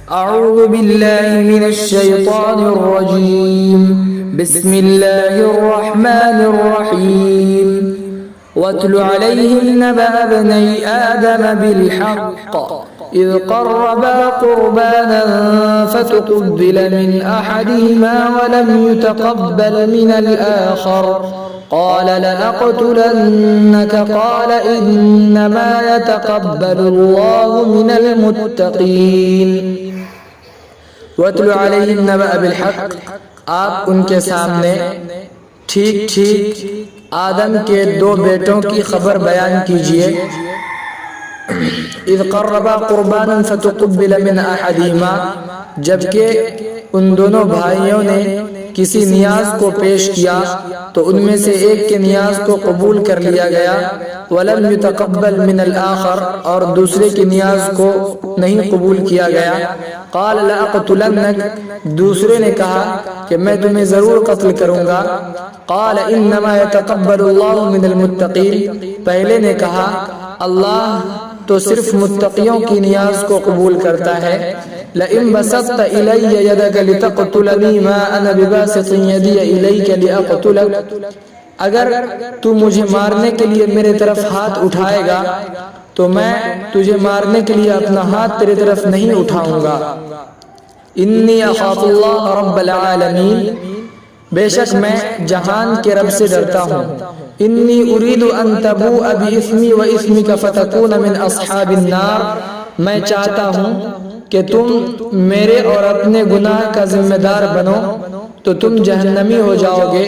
أعوذ بالله من الشيطان الرجيم بسم الله الرحمن الرحيم واتل عليهم نبأ ابني آدم بالحق إذ قربا قربانا فتقبل من أحدهما ولم يتقبل من الآخر قال لأقتلنك قال إنما يتقبل الله من المتقين وَاتْلُ عَلَيْهِمْ نَبَأَ بِالْحَقِّ آپ ان کے سامنے ٹھیک آدم کے دو بیٹوں کی خبر بیان کیجئے اِذْ قَرَّبَا قُرْبَانًا فَتُقُبِّلَ مِنْ أَحَدِهِمَا جبکہ ان دونوں بھائیوں نے کسی نیاز کو پیش کیا تو ان میں سے ایک کے نیاز کو قبول کر لیا گیا وَلَمْ يُتَقَبَّلْ مِنَ الْآخَرِ اور دوسرے کی نیاز کو نہیں قبول کیا گیا قال لأقتلنك دوسرے نے کہا کہ میں تمہیں ضرور قتل کروں گا قال انما يتقبل الله من المتقين پہلے نے کہا اللہ تو صرف متقیوں کی نیاز کو قبول کرتا ہے لئن بسطت إلي يدك لتقتلني ما أنا بباسط يدي إليك لأقتلك اگر تو مجھے مارنے کے لیے میرے طرف ہاتھ اٹھائے گا تو میں تجھے مارنے کے لیے اپنا ہاتھ تیرے طرف نہیں اٹھاؤں گا انی اخاف اللہ رب العالمین بے شک میں جہان کے رب سے ڈرتا ہوں انی اريد ان تبوء باسمی واسمک فتکون من اصحاب النار میں چاہتا ہوں کہ تم میرے اور اپنے گناہ کا ذمہ دار بنو تو تم جہنمی ہو جاؤ گے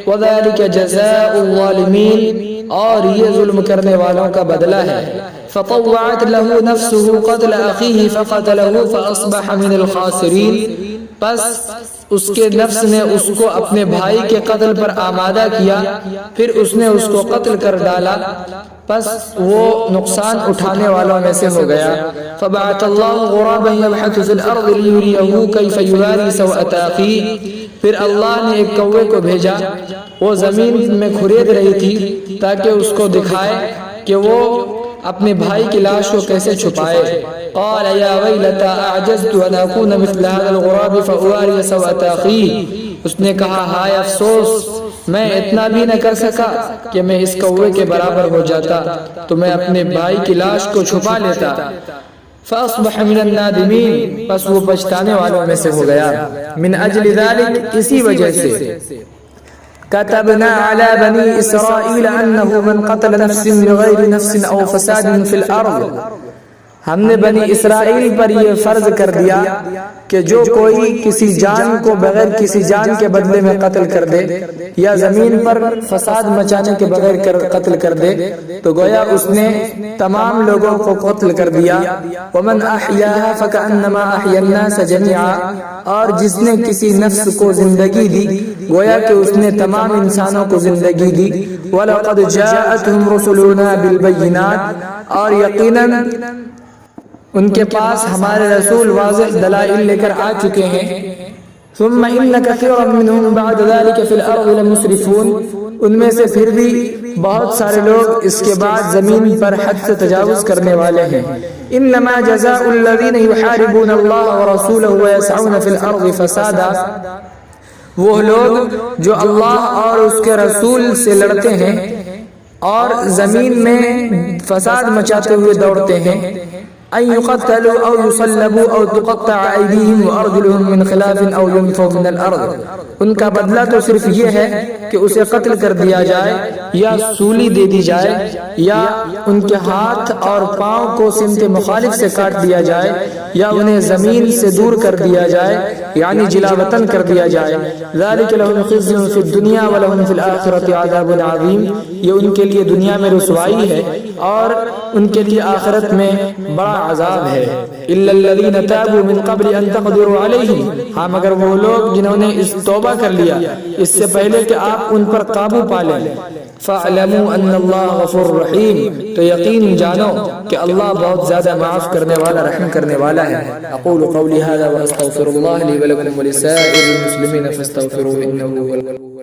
وذلک جزاء الظالمین اور یہ ظلم کرنے والوں کا بدلہ ہے فطوعت له نفسه قتل اخيه فقتله فاصبح من الخاسرين پس اس کے نفس نے اس کو اپنے بھائی کے قتل پر آمادہ کیا پھر اس نے اس کو قتل کر ڈالا پس وہ نقصان اٹھانے والوں میں سے ہو گیا فبعث الله غرابا يبحث في الارض ليريه كيف يواري سوءة اخيه پھر اللہ نے ایک کوے کو بھیجا وہ زمین میں کھرید رہی تھی تاکہ اس کو دکھائے کہ وہ اپنے بھائی کی لاش کو کیسے چھپائے قال یا ویلتا اعجزت ان اکون مثل هذا الغراب فاواری سوءة اخی اس نے کہا ہائے افسوس میں اتنا بھی نہ کر سکا کہ میں اس کوے کے برابر ہو جاتا تو میں اپنے بھائی کی لاش کو چھپا لیتا فاصبح من النادمین پس وہ پچھتانے والوں میں سے ہو گیا من اجل ذلك اسی وجہ سے كتبنا على بني إسرائيل أنه من قتل نفس بغير نفس أو فساد في الأرض ہم نے بنی اسرائیل پر یہ فرض کر دیا کہ جو کوئی کسی جان کو بغیر کسی جان کے بدلے میں قتل کر دے یا زمین پر فساد مچانے کے بغیر قتل کر دے تو گویا اس نے تمام لوگوں کو قتل کر دیا ومن احیاها فکأنما احیا الناس جميعا اور جس نے کسی نفس کو زندگی دی گویا کہ اس نے تمام انسانوں کو زندگی دی وَلَقَدْ جَاءَتْهُمْ رُسُلُنَا بِالْبَيِّنَاتِ اور یقیناً ان کے پاس ہمارے رسول واضح دلائل لے کر آ چکے ہیں ثم ان كثيرا منهم بعد ذلك في الارض لمسرفون ان میں سے پھر بھی بہت سارے لوگ اس کے بعد زمین پر حد سے تجاوز کرنے والے ہیں انما جزاء الذين يحاربون الله ورسوله ويسعون في الارض فسادا وہ لوگ جو اللہ اور اس کے رسول سے لڑتے ہیں اور زمین میں فساد مچاتے ہوئے دوڑتے ہیں أن يقتلوا أو يصلبوا أو تقطع أيديهم وأرجلهم من خلاف أو ينفوا من الأرض ان کا بدلہ تو صرف یہ ہے کہ اسے قتل کر دیا جائے یا سولی دے دی جائے یا ان کے ہاتھ اور پاؤں کو سمت مخالف سے کاٹ دیا جائے یا انہیں زمین سے دور کر دیا جائے یعنی جلا وطن کر دیا جائے ذلك لهم خزي في الدنيا ولهم في الآخرة عذاب عظيم یہ ان کے لیے دنیا میں رسوائی ہے اور ان کے لیے آخرت میں بڑا عذاب ہے الا الذين تابوا من قبل ان تقدروا عليهم ہاں مگر وہ لوگ جنہوں نے اس توبہ کر لیا اس سے پہلے کہ آپ ان پر قابو پا لیں فاعلموا ان اللہ غفور رحیم تو یقین جانو کہ اللہ بہت زیادہ معاف کرنے والا رحم کرنے والا ہے اقول قولی هذا واستغفر الله لي ولكم ولسائر المسلمين فاستغفروه انه هو